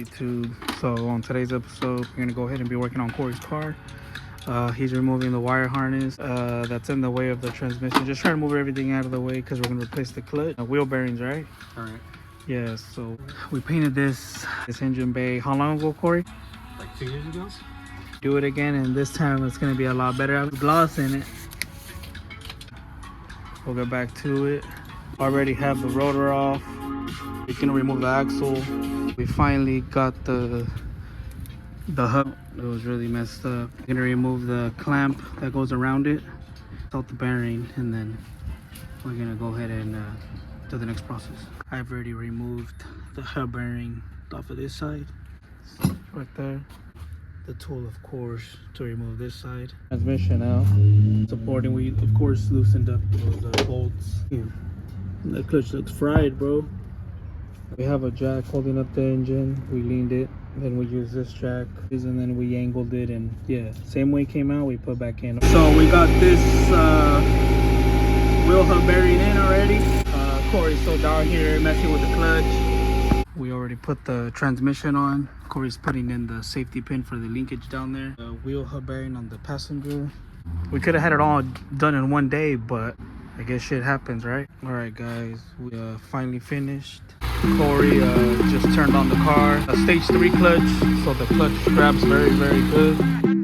YouTube. So on today's episode, we're gonna go ahead and be working on Corey's car. He's removing the wire harness that's in the way of the transmission. Just trying to move everything out of the way because we're gonna replace the clutch, wheel bearings, right? All right. Yeah. So we painted this engine bay. How long ago, Corey? Like 2 years ago. Do it again, and this time it's gonna be a lot better. I have gloss in it. We'll get back to it. Already have the rotor off. We can remove the axle. We finally got the hub. It was really messed up. We're gonna remove the clamp that goes around it, out the bearing, and then we're gonna go ahead and do the next process. I've already removed the hub bearing off of this side. Right there. The tool, of course, to remove this side. Transmission out. Supporting, we of course loosened up those bolts. The clutch looks fried, bro. We have a jack holding up the engine. We leaned it, then we used this jack, and then we angled it, and yeah, same way it came out, we put back in. So we got this wheel hub bearing in already. Corey's still down here messing with the clutch. We already put the transmission on. Corey's putting in the safety pin for the linkage down there. The wheel hub bearing on the passenger. We could have had it all done in one day, but I guess shit happens, right? All right, guys, we finally finished. Corey just turned on the car. A stage 3 clutch, so the clutch grabs very, very good.